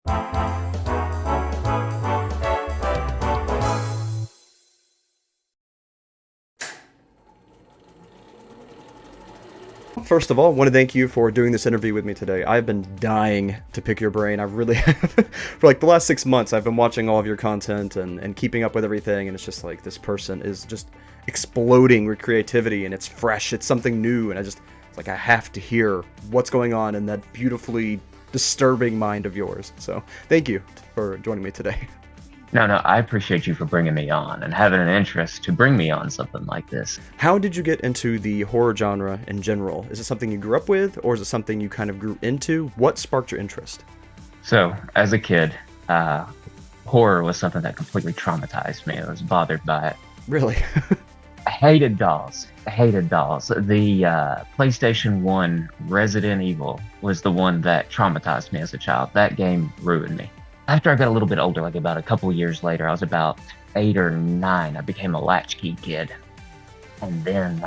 First of all, I want to thank you for doing this interview with me today. I've been dying to pick your brain. I really have. For like the last 6 months, I've been watching all of your content and keeping up with everything, and it's just like this person is just exploding with creativity, and it's fresh, it's something new, and it's like I have to hear what's going on in that beautifully disturbing mind of yours. So thank you for joining me today. No, I appreciate you for bringing me on and having an interest to bring me on something like this. How did you get into the horror genre in general? Is it something you grew up with, or is it something you kind of grew into? What sparked your interest? So, as a kid, horror was something that completely traumatized me. I was bothered by it. Really? I hated dolls. The PlayStation 1 Resident Evil was the one that traumatized me as a child. That game ruined me. After I got a little bit older, like about a couple years later, I was about 8 or 9, I became a latchkey kid. And then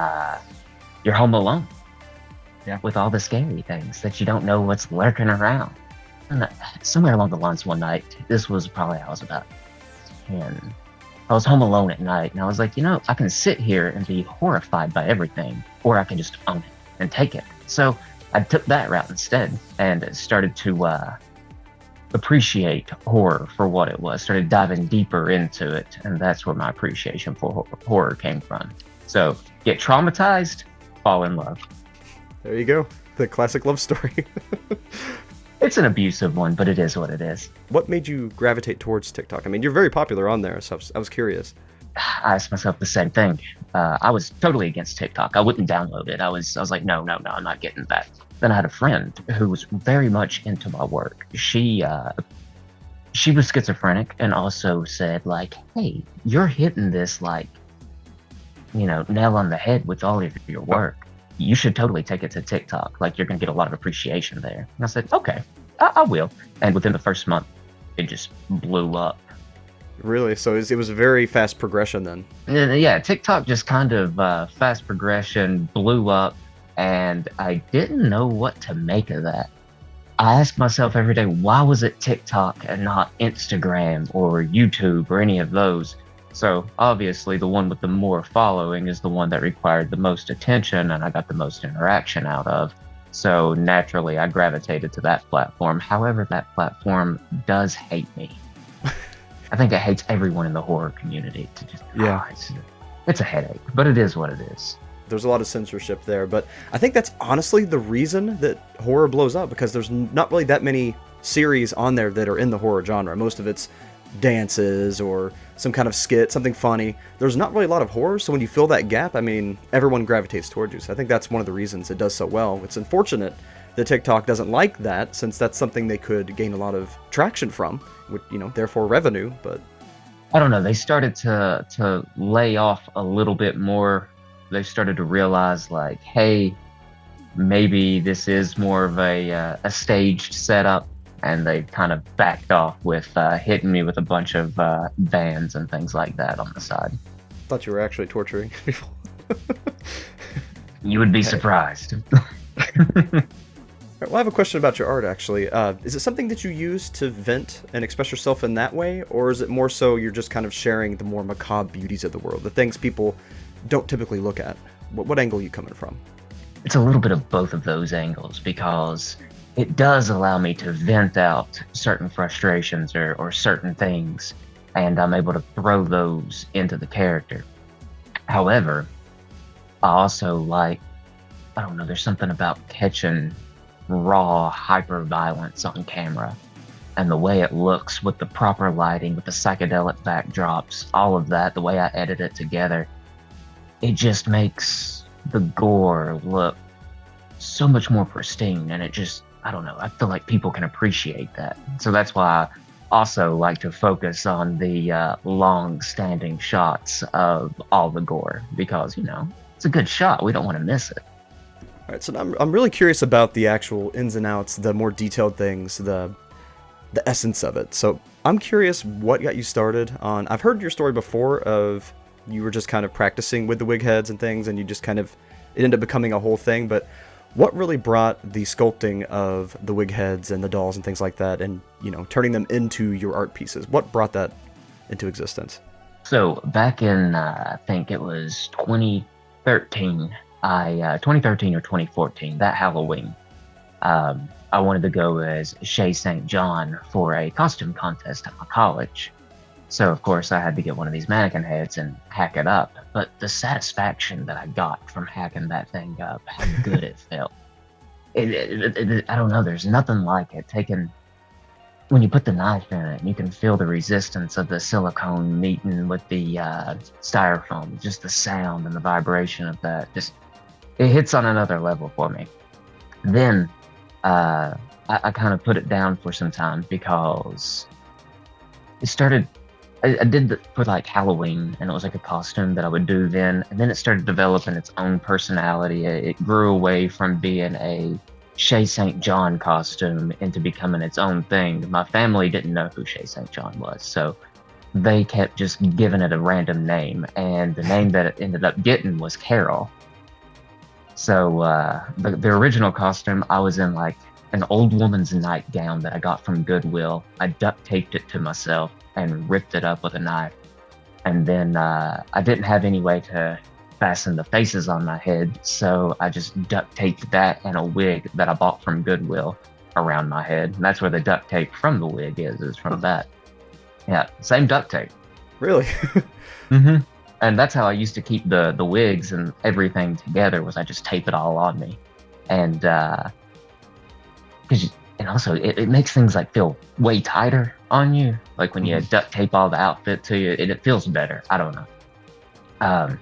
you're home alone. Yeah. With all the scary things that you don't know what's lurking around. And somewhere along the lines one night, this was probably, I was about 10. I was home alone at night, and I was like, I can sit here and be horrified by everything, or I can just own it and take it. So I took that route instead and started to appreciate horror for what it was, started diving deeper into it, and that's where my appreciation for horror came from. So get traumatized, fall in love. There you go, the classic love story. It's an abusive one, but it is what it is. What made you gravitate towards TikTok? I mean, you're very popular on there, so I was curious. I asked myself the same thing. I was totally against TikTok. I wouldn't download it. I was like, no, I'm not getting that. Then I had a friend who was very much into my work. She was schizophrenic and also said like, hey, you're hitting this like, nail on the head with all of your work. You should totally take it to TikTok. Like, you're going to get a lot of appreciation there. And I said, okay, I will. And within the first month, it just blew up. Really? So it was a very fast progression then? Yeah, TikTok just kind of fast progression, blew up, and I didn't know what to make of that. I asked myself every day, why was it TikTok and not Instagram or YouTube or any of those? So obviously the one with the more following is the one that required the most attention and I got the most interaction out of. So naturally I gravitated to that platform. However, that platform does hate me. I think it hates everyone in the horror community. It's a headache, but it is what it is. There's a lot of censorship there, but I think that's honestly the reason that horror blows up, because there's not really that many series on there that are in the horror genre. Most of it's dances or some kind of skit, something funny. There's not really a lot of horror, so when you fill that gap, I mean, everyone gravitates towards you. So I think that's one of the reasons it does so well. It's unfortunate that TikTok doesn't like that, since that's something they could gain a lot of traction from, with, therefore revenue, but... I don't know, they started to lay off a little bit more. They started to realize like, hey, maybe this is more of a staged setup, and they kind of backed off with hitting me with a bunch of bans and things like that on the side. I thought you were actually torturing people. You would be surprised. Well, I have a question about your art, actually. Is it something that you use to vent and express yourself in that way, or is it more so you're just kind of sharing the more macabre beauties of the world, the things people don't typically look at? What angle are you coming from? It's a little bit of both of those angles, because it does allow me to vent out certain frustrations or certain things, and I'm able to throw those into the character. However, I also like, I don't know, there's something about catching raw hyper-violence on camera, and the way it looks with the proper lighting, with the psychedelic backdrops, all of that, the way I edit it together, it just makes the gore look so much more pristine, and it just, I don't know, I feel like people can appreciate that. So that's why I also like to focus on the long-standing shots of all the gore, because, it's a good shot. We don't want to miss it. All right, so I'm really curious about the actual ins and outs, the more detailed things, the essence of it. So I'm curious what got you started on... I've heard your story before of you were just kind of practicing with the wig heads and things, and you just kind of... It ended up becoming a whole thing, but What really brought the sculpting of the wig heads and the dolls and things like that, and turning them into your art pieces? What brought that into existence? So back in I think it was 2013, 2013 or 2014, that Halloween, I wanted to go as Shay St. John for a costume contest at my college. So of course I had to get one of these mannequin heads and hack it up. But the satisfaction that I got from hacking that thing up, how good it felt. I don't know, there's nothing like it. When you put the knife in it, you can feel the resistance of the silicone meeting with the styrofoam, just the sound and the vibration of that. It hits on another level for me. Then I kind of put it down for some time because it started. I did it for like Halloween, and it was like a costume that I would do then, and then it started developing its own personality. It grew away from being a Shay St. John costume into becoming its own thing. My family didn't know who Shay St. John was, so they kept just giving it a random name, and the name that it ended up getting was Carol. So the original costume, I was in like an old woman's nightgown that I got from Goodwill. I duct taped it to myself and ripped it up with a knife. And then I didn't have any way to fasten the faces on my head, so I just duct taped that and a wig that I bought from Goodwill around my head. And that's where the duct tape from the wig is from that. Yeah, same duct tape. Really? Mm-hmm. And that's how I used to keep the wigs and everything together, was I just tape it all on me. And also it makes things like feel way tighter on you. Like when you duct tape all the outfit to you, it feels better. I don't know.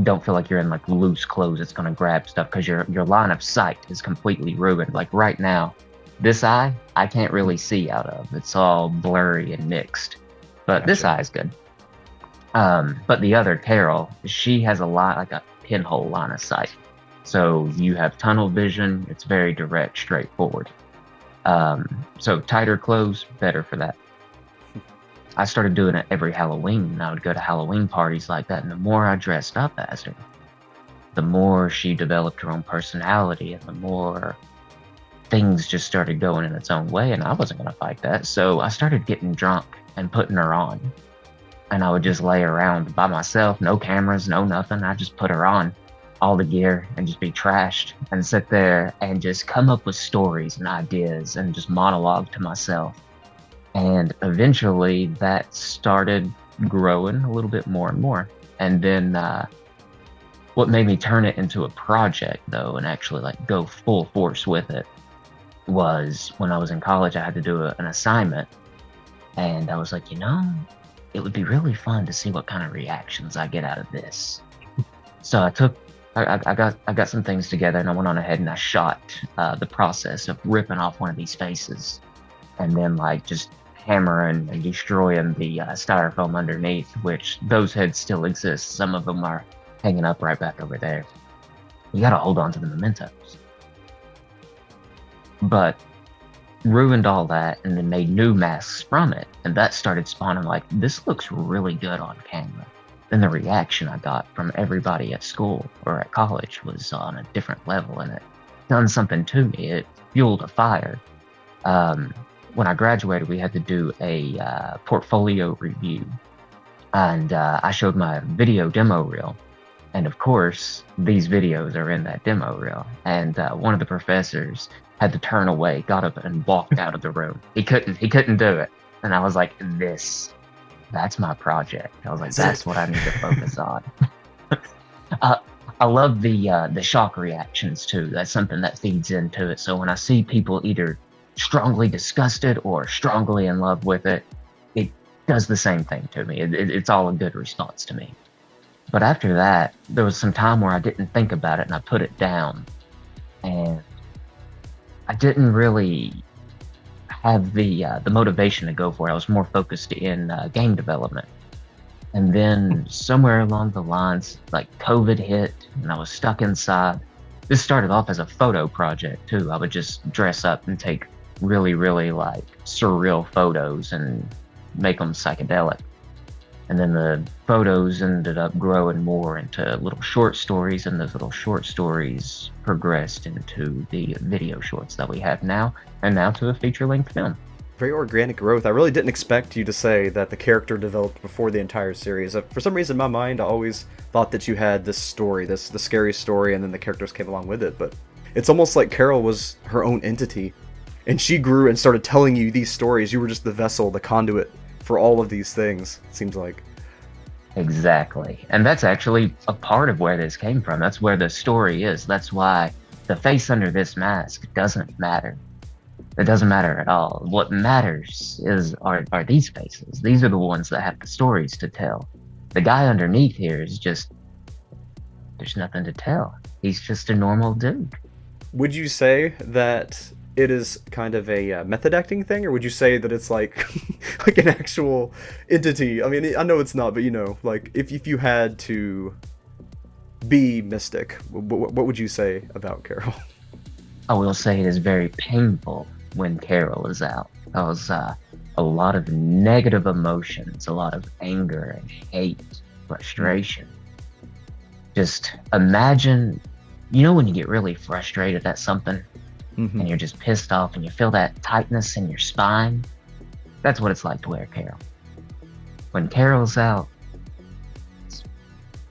Don't feel like you're in like loose clothes. It's gonna grab stuff because your line of sight is completely ruined. Like right now, this eye I can't really see out of. It's all blurry and mixed. But this eye is good. But the other Carol, she has like a pinhole line of sight. So you have tunnel vision. It's very direct, straightforward. So tighter clothes, better for that. I started doing it every Halloween, and I would go to Halloween parties like that. And the more I dressed up as her, the more she developed her own personality, and the more things just started going in its own way. And I wasn't going to fight that. So I started getting drunk and putting her on. And I would just lay around by myself, no cameras, no nothing. I just put her on, all the gear, and just be trashed and sit there and just come up with stories and ideas and just monologue to myself. And eventually that started growing a little bit more and more. And then what made me turn it into a project though, and actually like go full force with it, was when I was in college. I had to do an assignment, and I was like, it would be really fun to see what kind of reactions I get out of this. So I got some things together, and I went on ahead and I shot the process of ripping off one of these faces, and then like just hammering and destroying the styrofoam underneath, which those heads still exist. Some of them are hanging up right back over there. You gotta hold on to the mementos. But ruined all that and then made new masks from it, and that started spawning like, this looks really good on camera. Then the reaction I got from everybody at school or at college was on a different level, and it done something to me. It fueled a fire. When I graduated, we had to do a portfolio review, and I showed my video demo reel. And of course, these videos are in that demo reel. And one of the professors had to turn away, got up and walked out of the room. He couldn't do it. And I was like, that's my project. I was like, that's what I need to focus on. I love the shock reactions too. That's something that feeds into it. So when I see people either strongly disgusted or strongly in love with it, it does the same thing to me. It's all a good response to me. But after that, there was some time where I didn't think about it and I put it down. And I didn't really have the motivation to go for it. I was more focused in game development. And then somewhere along the lines, like COVID hit and I was stuck inside. This started off as a photo project too. I would just dress up and take really, really like surreal photos and make them psychedelic. And then the photos ended up growing more into little short stories, and those little short stories progressed into the video shorts that we have now, and now to a feature-length film. Very organic growth. I really didn't expect you to say that the character developed before the entire series. For some reason, in my mind, I always thought that you had this story, the scary story, and then the characters came along with it. But it's almost like Carol was her own entity, and she grew and started telling you these stories. You were just the vessel, the conduit for all of these things, it seems like. Exactly. And that's actually a part of where this came from. That's where the story is. That's why the face under this mask doesn't matter. It doesn't matter at all. What matters are these faces. These are the ones that have the stories to tell. The guy underneath here is just, there's nothing to tell. He's just a normal dude. Would you say that it is kind of a method acting thing, or would you say that it's like like an actual entity? I mean, I know it's not, but you know, like if you had to be Mystic, what would you say about Carol? I will say it is very painful when Carol is out. Because a lot of negative emotions, a lot of anger and hate, frustration. Just imagine, you know, when you get really frustrated at something, and you're just pissed off and you feel that tightness in your spine? That's what it's like to wear Carol. When Carol's out, it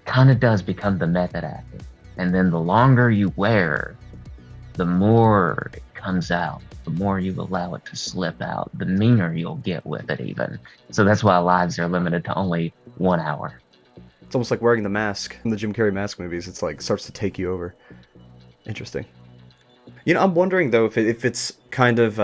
kind of does become the method acting. And then the longer you wear her, the more it comes out, the more you allow it to slip out, the meaner you'll get with it even. So that's why lives are limited to only 1 hour. It's almost like wearing the mask in the Jim Carrey mask movies. It's like starts to take you over. Interesting. You know, I'm wondering though if it's kind of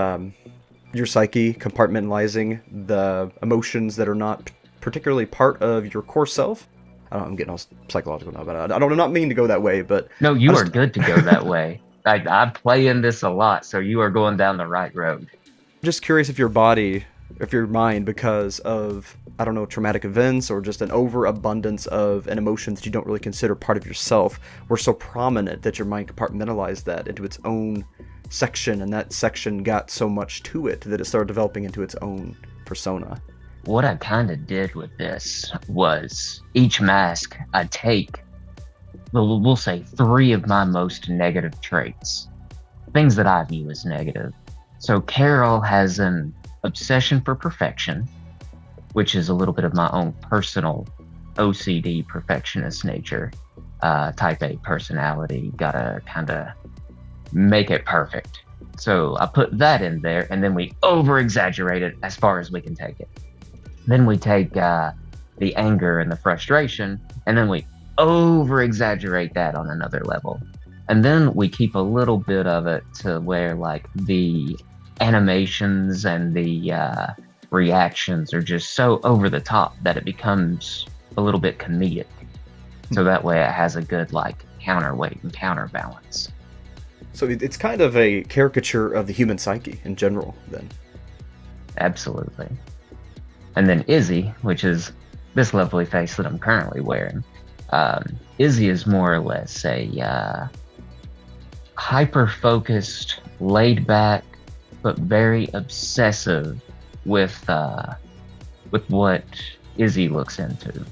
your psyche compartmentalizing the emotions that are not particularly part of your core self. I don't know, I'm getting all psychological now, but I'm not meaning to go that way. But no, you are good to go that way. I play in this a lot, so you are going down the right road. Just curious if your body, if your mind, because of, I don't know, traumatic events or just an overabundance of an emotion that you don't really consider part of yourself, were so prominent that your mind compartmentalized that into its own section, and that section got so much to it that it started developing into its own persona. What I kind of did with this was each mask I take, we'll say 3 of my most negative traits, things that I view as negative. So Carol has an obsession for perfection, which is a little bit of my own personal OCD perfectionist nature, type A personality, gotta kind of make it perfect. So I put that in there, and then we over-exaggerate it as far as we can take it. Then we take the anger and the frustration, and then we over-exaggerate that on another level. And then we keep a little bit of it to where like the animations and the reactions are just so over the top that it becomes a little bit comedic. So that way it has a good like counterweight and counterbalance. So it's kind of a caricature of the human psyche in general, then. Absolutely. And then Izzy, which is this lovely face that I'm currently wearing, Izzy is more or less a hyper-focused, laid-back, but very obsessive with what Izzy looks into.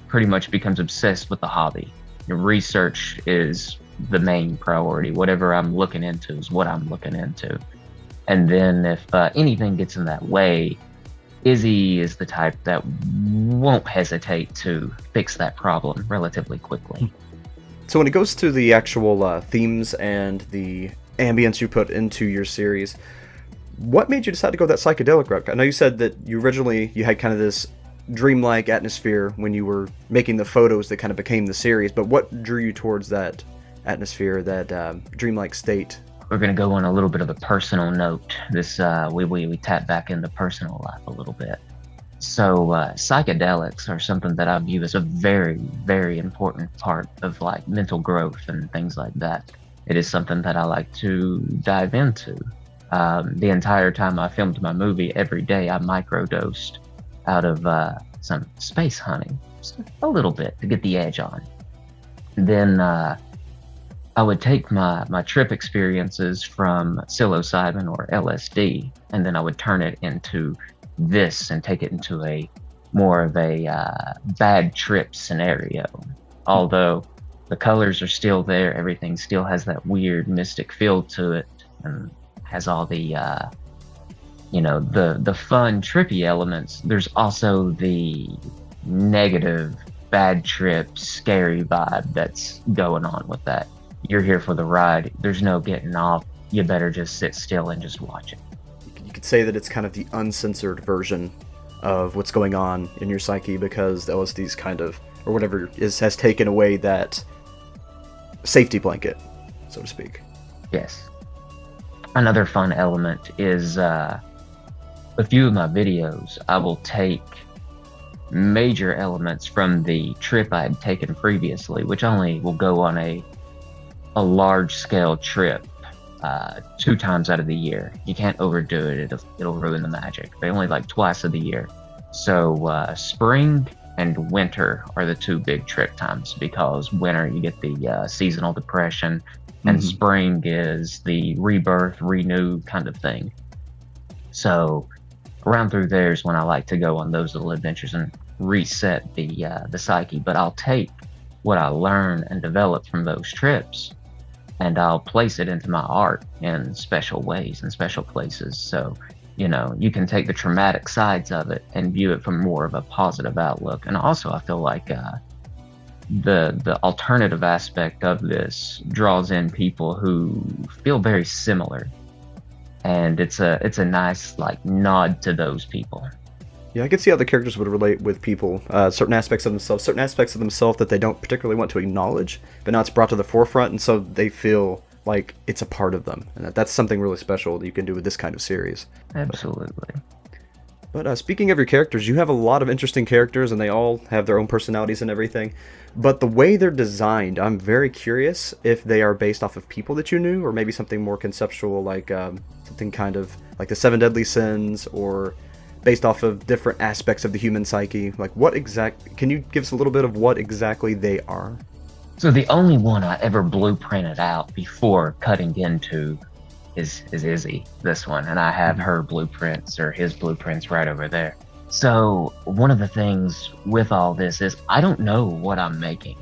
Pretty much becomes obsessed with the hobby. Your research is the main priority. Whatever I'm looking into is what I'm looking into. And then if anything gets in that way, Izzy is the type that won't hesitate to fix that problem relatively quickly. So when it goes to the actual themes and the ambience you put into your series, what made you decide to go that psychedelic route? I know you said that you had kind of this dreamlike atmosphere when you were making the photos that kind of became the series, but what drew you towards that atmosphere, that dreamlike state? We're going to go on a little bit of a personal note. This we tap back into personal life a little bit. So psychedelics are something that I view as a very, very important part of like mental growth and things like that. It is something that I like to dive into. The entire time I filmed my movie, every day I microdosed out of some space honey, just a little bit to get the edge on. Then I would take my trip experiences from psilocybin or LSD, and then I would turn it into this and take it into a more of a bad trip scenario. Although the colors are still there, everything still has that weird mystic feel to it, and has all the the fun trippy elements. There's also the negative bad trip scary vibe that's going on with that. You're here for the ride, there's no getting off, you better just sit still and just watch it. You could say that it's kind of the uncensored version of what's going on in your psyche, because the LSD's kind of, or whatever has taken away that safety blanket, so to speak. Yes. Another fun element is a few of my videos, I will take major elements from the trip I had taken previously, which only will go on a large scale trip 2 times out of the year. You can't overdo it, it'll ruin the magic. They only like twice of the year. So spring and winter are the 2 big trip times, because winter you get the seasonal depression, and spring is the rebirth, renew kind of thing. So around through there is when I like to go on those little adventures and reset the psyche. But I'll take what I learn and develop from those trips, and I'll place it into my art in special ways and special places. So, you can take the traumatic sides of it and view it from more of a positive outlook. And also, I feel like the alternative aspect of this draws in people who feel very similar, and it's a nice nod to those people. Yeah, I could see how the characters would relate with people, certain aspects of themselves that they don't particularly want to acknowledge, but now it's brought to the forefront, and so they feel like it's a part of them, and that's something really special that you can do with this kind of series. Absolutely. But speaking of your characters, you have a lot of interesting characters, and they all have their own personalities and everything. But the way they're designed, I'm very curious if they are based off of people that you knew, or maybe something more conceptual, like something kind of like the 7 Deadly Sins, or based off of different aspects of the human psyche. Like, can you give us a little bit of what exactly they are? So the only one I ever blueprinted out before cutting into is Izzy, this one, and I have her blueprints, or his blueprints, right over there. So one of the things with all this is I don't know what I'm making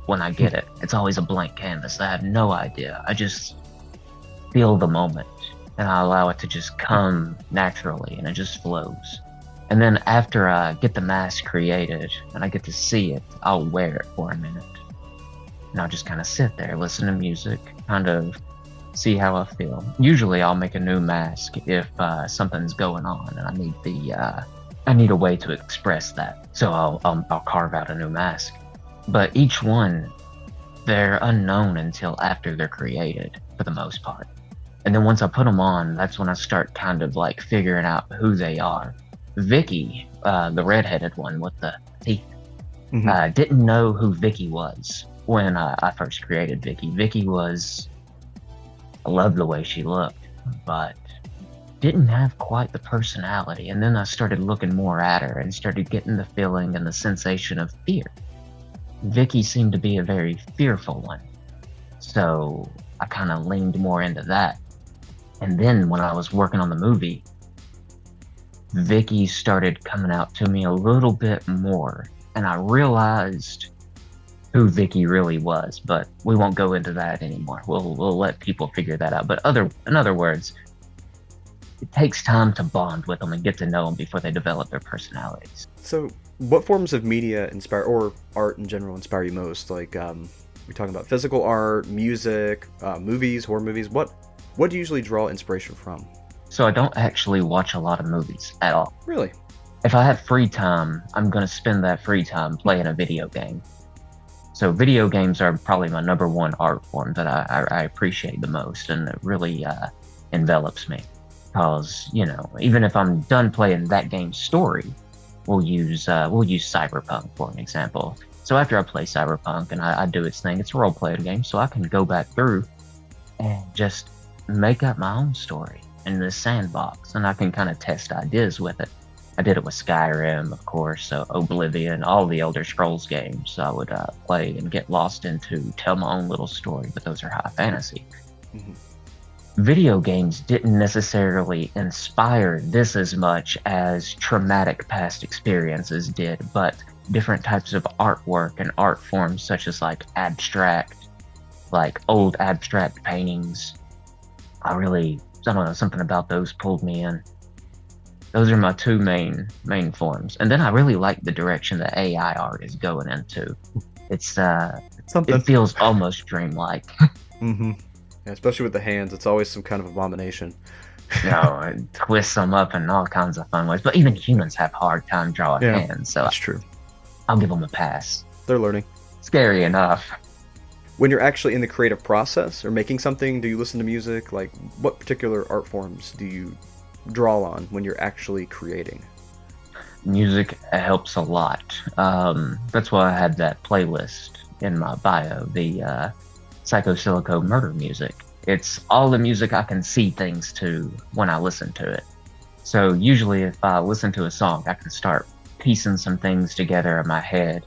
when I get it. It's always a blank canvas. I have no idea. I just feel the moment, and I allow it to just come naturally, and it just flows. And then after I get the mask created and I get to see it, I'll wear it for a minute, and I'll just kind of sit there, listen to music, kind of see how I feel. Usually I'll make a new mask if something's going on and I need a way to express that. So I'll carve out a new mask. But each one, they're unknown until after they're created, for the most part. And then once I put them on, that's when I start kind of figuring out who they are. Vicky, the redheaded one with the teeth, didn't know who Vicky was when I first created Vicky. Vicky was, I loved the way she looked, but didn't have quite the personality. And then I started looking more at her and started getting the feeling and the sensation of fear. Vicky seemed to be a very fearful one. So I kind of leaned more into that. And then when I was working on the movie, Vicky started coming out to me a little bit more, and I realized who Vicky really was, but we won't go into that anymore. We'll let people figure that out. But in other words, it takes time to bond with them and get to know them before they develop their personalities. So what forms of media inspire, or art in general, inspire you most? We're talking about physical art, music, movies, horror movies. What do you usually draw inspiration from? So I don't actually watch a lot of movies at all. Really? If I have free time, I'm going to spend that free time playing a video game. So video games are probably my number one art form that I appreciate the most, and it really envelops me. Because, even if I'm done playing that game's story, we'll use Cyberpunk for an example. So after I play Cyberpunk and I do its thing, it's a role-playing game, so I can go back through and just make up my own story in this sandbox, and I can kind of test ideas with it. I did it with Skyrim, of course, so Oblivion, all the Elder Scrolls games I would play and get lost into, tell my own little story, but those are high fantasy. video games didn't necessarily inspire this as much as traumatic past experiences did, but different types of artwork and art forms, such as like abstract, like old abstract paintings. I don't know, something about those pulled me in. Those are my two main forms. And then I really like the direction that AI art is going into. It's something. It feels almost dreamlike. Mm-hmm. Yeah, especially with the hands, it's always some kind of abomination. It twists them up in all kinds of fun ways. But even humans have a hard time drawing hands, so that's true. I'll give them a pass. They're learning. Scary enough. When you're actually in the creative process or making something, do you listen to music? Like, what particular art forms do you draw on when you're actually creating? Music helps a lot. That's why I had that playlist in my bio, the Sycopsilico murder music. It's all the music I can see things to when I listen to it. So usually if I listen to a song, I can start piecing some things together in my head,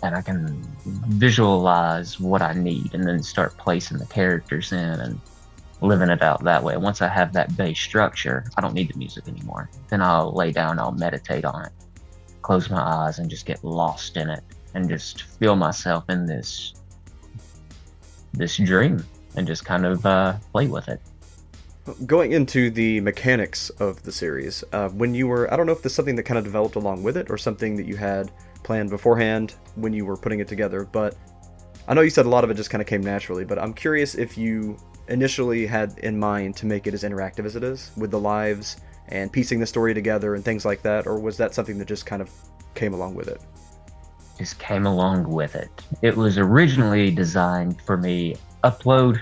and I can visualize what I need and then start placing the characters in and living it out that way. Once I have that base structure, I don't need the music anymore. Then I'll lay down, I'll meditate on it, close my eyes and just get lost in it and just feel myself in this dream and just kind of play with it. Going into the mechanics of the series, when you were, I don't know if this is something that kind of developed along with it or something that you had planned beforehand when you were putting it together, but I know you said a lot of it just kind of came naturally, but I'm curious if you initially had in mind to make it as interactive as it is, with the lives and piecing the story together and things like that, or was that something that just kind of came along with it? Just came along with it. It was originally designed for me, upload,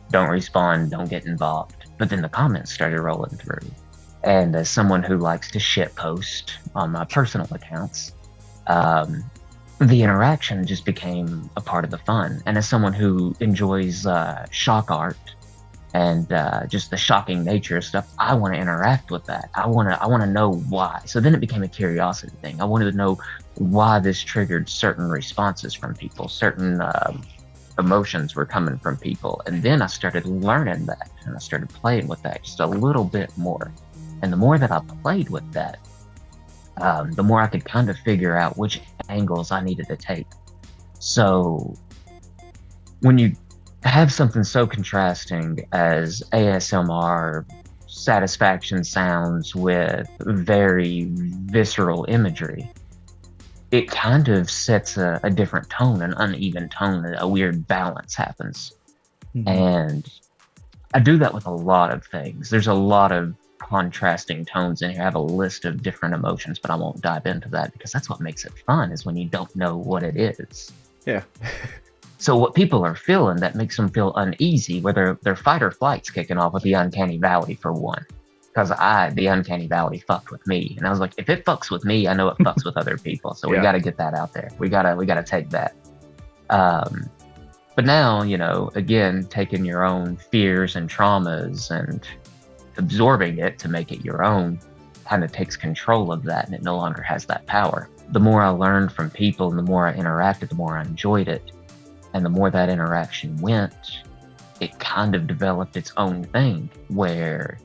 don't respawn, don't get involved. But then the comments started rolling through. And as someone who likes to shitpost on my personal accounts, the interaction just became a part of the fun. And as someone who enjoys shock art and just the shocking nature of stuff, I want to interact with that. I want to know why. So then it became a curiosity thing. I wanted to know why this triggered certain responses from people, certain emotions were coming from people. And then I started learning that, and I started playing with that just a little bit more. And the more that I played with that, the more I could kind of figure out which angles I needed to take. So when you have something so contrasting as ASMR satisfaction sounds with very visceral imagery, it kind of sets a different tone, an uneven tone, a weird balance happens. Mm-hmm. And I do that with a lot of things. There's a lot of contrasting tones in here. I have a list of different emotions, but I won't dive into that because that's what makes it fun, is when you don't know what it is. Yeah. So what people are feeling that makes them feel uneasy, whether their fight or flight's kicking off with the uncanny valley for one. Because the uncanny valley fucked with me. And I was like, if it fucks with me, I know it fucks with other people. So we got to get that out there. We got to take that. But now, again, taking your own fears and traumas and absorbing it to make it your own kind of takes control of that, and it no longer has that power. The more I learned from people and the more I interacted, the more I enjoyed it. And the more that interaction went, it kind of developed its own thing where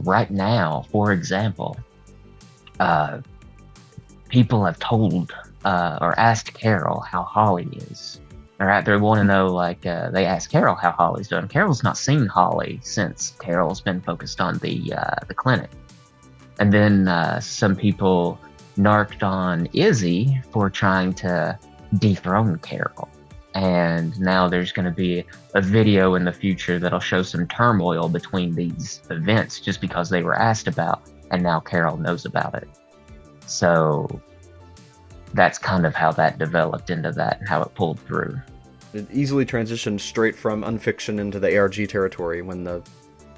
right now, for example, people have told or asked Carol how Holly is. They want to know, they asked Carol how Holly's doing. Carol's not seen Holly since Carol's been focused on the clinic. And then some people narked on Izzy for trying to dethrone Carol. And now there's going to be a video in the future that'll show some turmoil between these events just because they were asked about, and now Carol knows about it. So that's kind of how that developed into that and how it pulled through. It easily transitioned straight from unfiction into the ARG territory when the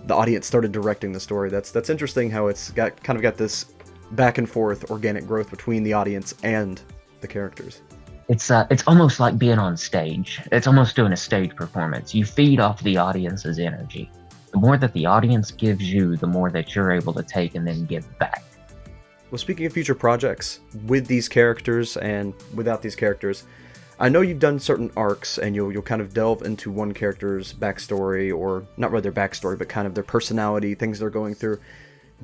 audience started directing the story. That's interesting how it's got this back and forth organic growth between the audience and the characters. It's almost like being on stage. It's almost doing a stage performance. You feed off the audience's energy. The more that the audience gives you, the more that you're able to take and then give back. Well, speaking of future projects, with these characters and without these characters, I know you've done certain arcs, and you'll kind of delve into one character's backstory, or not really their backstory, but kind of their personality, things they're going through.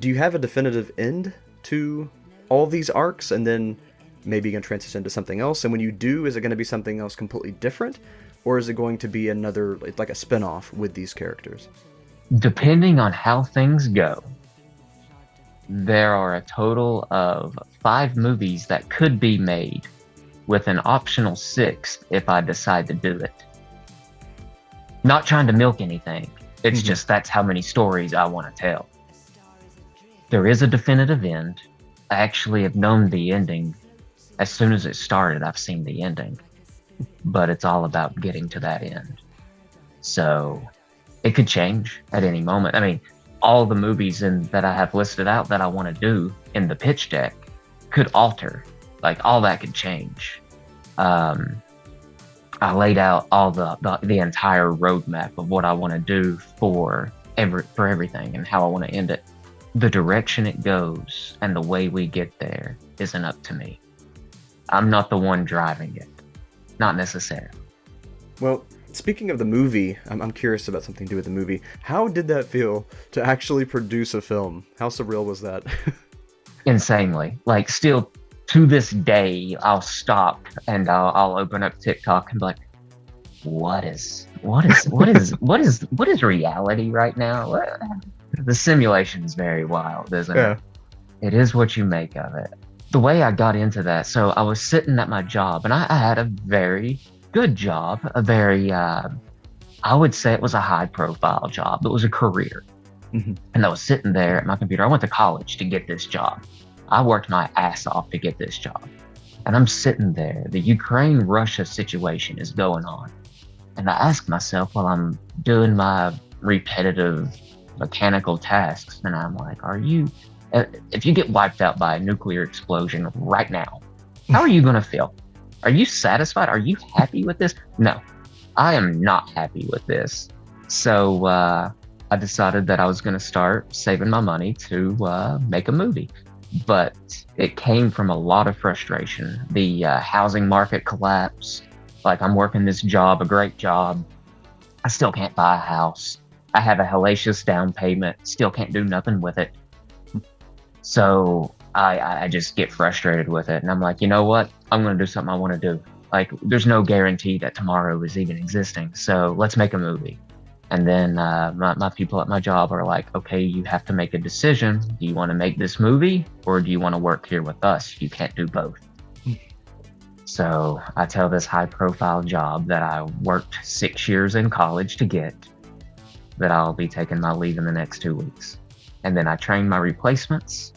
Do you have a definitive end to all these arcs, and then maybe you're going to transition to something else? And when you do, is it going to be something else completely different, or is it going to be another, like a spin-off with these characters? Depending on how things go, there are a total of 5 movies that could be made, with an optional 6th if I decide to do it. Not trying to milk anything. It's just that's how many stories I want to tell. There is a definitive end. I actually have known the ending. As soon as it started, I've seen the ending. But it's all about getting to that end. So it could change at any moment. I mean, all the movies that I have listed out that I want to do in the pitch deck could alter. Like, all that could change. I laid out all the entire roadmap of what I want to do for everything and how I want to end it. The direction it goes and the way we get there isn't up to me. I'm not the one driving it. Not necessarily. Well, speaking of the movie, I'm curious about something to do with the movie. How did that feel to actually produce a film? How surreal was that? Insanely. Like, still to this day, I'll stop and I'll open up TikTok and be like, what is reality right now? The simulation is very wild, isn't it? It is what you make of it. The way I got into that, so I was sitting at my job, and I had a very good job, a very, I would say it was a high-profile job. It was a career. And I was sitting there at my computer. I went to college to get this job. I worked my ass off to get this job. And I'm sitting there. The Ukraine-Russia situation is going on. And I ask myself while I'm doing my repetitive mechanical tasks, and I'm like, if you get wiped out by a nuclear explosion right now, how are you going to feel? Are you satisfied? Are you happy with this? No, I am not happy with this. So I decided that I was going to start saving my money to make a movie. But it came from a lot of frustration. The housing market collapse. Like, I'm working this job, a great job. I still can't buy a house. I have a hellacious down payment. Still can't do nothing with it. So I just get frustrated with it. And I'm like, you know what? I'm going to do something I want to do. Like, there's no guarantee that tomorrow is even existing. So let's make a movie. And then my people at my job are like, okay, you have to make a decision. Do you want to make this movie, or do you want to work here with us? You can't do both. So I tell this high-profile job that I worked 6 years in college to get, that I'll be taking my leave in the next 2 weeks. And then I train my replacements,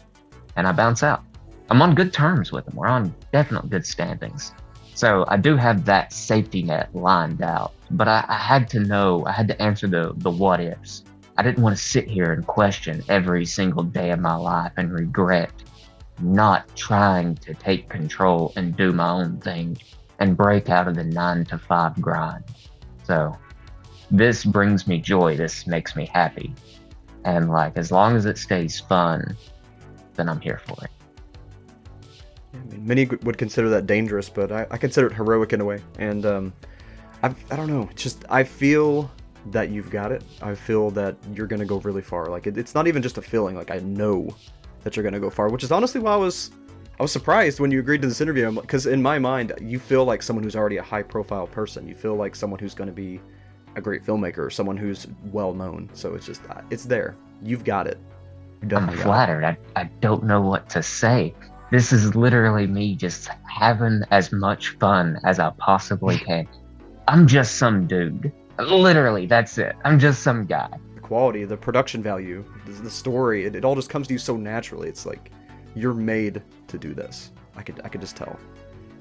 and I bounce out. I'm on good terms with them. We're on definite good standings. So I do have that safety net lined out, but I had to answer the what ifs. I didn't want to sit here and question every single day of my life and regret not trying to take control and do my own thing and break out of the 9-to-5 grind. So this brings me joy. This makes me happy. And like, as long as it stays fun, then I'm here for it. I mean, many would consider that dangerous, but I consider it heroic in a way. And I don't know. It's just, I feel that you've got it. I feel that you're going to go really far. Like, it's not even just a feeling. Like, I know that you're going to go far, which is honestly why I was surprised when you agreed to this interview. Because in my mind, you feel like someone who's already a high-profile person. You feel like someone who's going to be a great filmmaker, someone who's well-known. So it's just, it's there. You've got it. I'm flattered. I don't know what to say. This is literally me just having as much fun as I possibly can. I'm just some dude. Literally, that's it. I'm just some guy. The quality, the production value, the story, it all just comes to you so naturally. It's like, you're made to do this. I could just tell.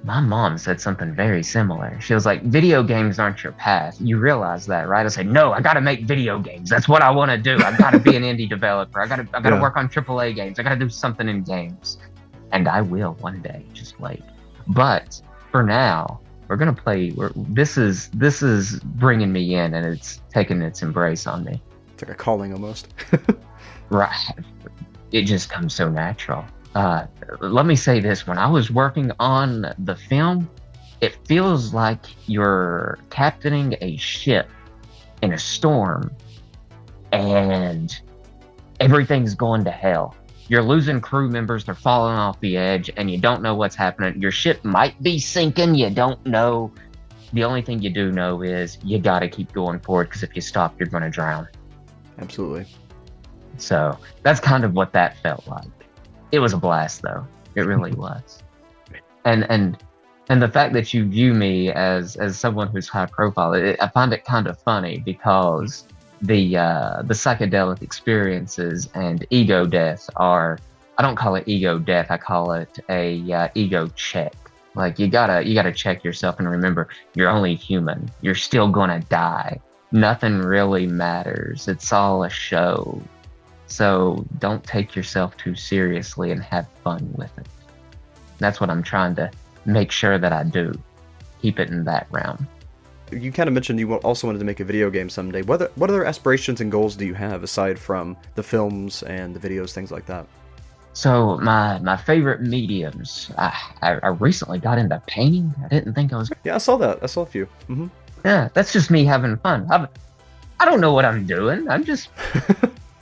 My mom said something very similar. She was like, video games aren't your path. You realize that, right? I said, no, I gotta make video games. That's what I want to do. I gotta be an indie developer. I gotta work on AAA games. I gotta do something in games. And I will one day. Just wait. But for now, we're gonna play. This is bringing me in, and it's taking its embrace on me. It's like a calling almost. Right. It just comes so natural. Let me say this: when I was working on the film, it feels like you're captaining a ship in a storm and everything's going to hell. You're losing crew members, they're falling off the edge, and you don't know what's happening. Your ship might be sinking, you don't know. The only thing you do know is you gotta keep going forward, because if you stop, you're gonna drown. Absolutely. So that's kind of what that felt like. It was a blast, though. It really was. And the fact that you view me as someone who's high profile, I find it kind of funny, because the psychedelic experiences and ego death are, I don't call it ego death, I call it a ego check. Like, you gotta check yourself and remember, you're only human. You're still gonna die. Nothing really matters. It's all a show. So don't take yourself too seriously and have fun with it. That's what I'm trying to make sure that I do. Keep it in that realm. You kind of mentioned you also wanted to make a video game someday. What other aspirations and goals do you have aside from the films and the videos, things like that? So my favorite mediums, I recently got into painting. I didn't think I was. Yeah, I saw that. I saw a few. Mm-hmm. Yeah, that's just me having fun. I don't know what I'm doing. I'm just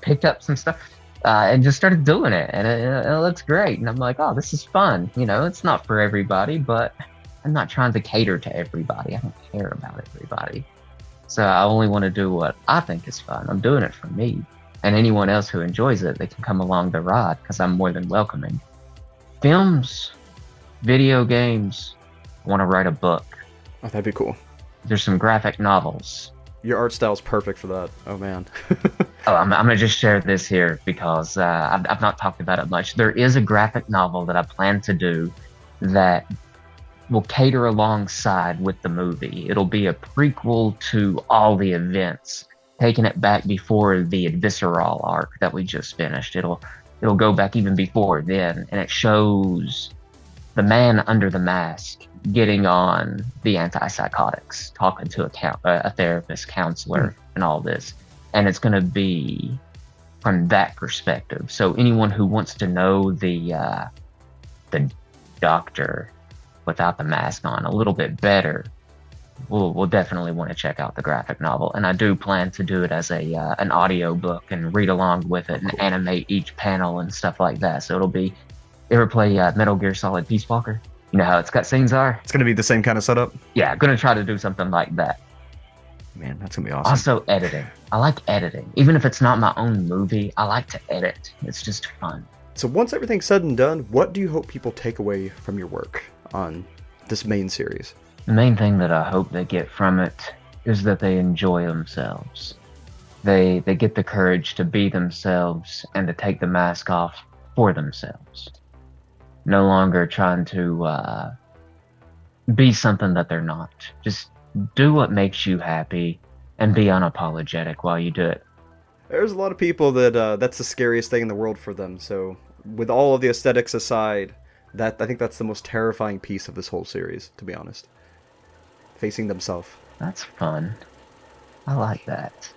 picked up some stuff and just started doing it, and it looks great. And I'm like, oh, this is fun. You know, it's not for everybody, but I'm not trying to cater to everybody. I don't care about everybody. So I only want to do what I think is fun. I'm doing it for me. And anyone else who enjoys it, they can come along the ride, because I'm more than welcoming. Films, video games, I want to write a book. Oh, that'd be cool. There's some graphic novels. Your art style's perfect for that. Oh, man. Oh, I'm going to just share this here, because I've not talked about it much. There is a graphic novel that I plan to do that will cater alongside with the movie. It'll be a prequel to all the events, taking it back before the visceral arc that we just finished. It'll go back even before then, and it shows the man under the mask getting on the antipsychotics, talking to a therapist, counselor, and all this. And it's going to be from that perspective. So anyone who wants to know the doctor without the mask on a little bit better, we'll definitely want to check out the graphic novel. And I do plan to do it as an audio book and read along with it and animate each panel and stuff like that. So it'll be, you ever play Metal Gear Solid Peace Walker? You know how its cutscenes are? It's going to be the same kind of setup? Yeah, I'm going to try to do something like that. Man, that's going to be awesome. Also, editing. I like editing. Even if it's not my own movie, I like to edit. It's just fun. So once everything's said and done, what do you hope people take away from your work on this main series? The main thing that I hope they get from it is that they enjoy themselves. They get the courage to be themselves and to take the mask off for themselves. No longer trying to be something that they're not. Just do what makes you happy and be unapologetic while you do it. There's a lot of people that that's the scariest thing in the world for them. So with all of the aesthetics aside, I think that's the most terrifying piece of this whole series, to be honest. Facing themselves. That's fun. I like that.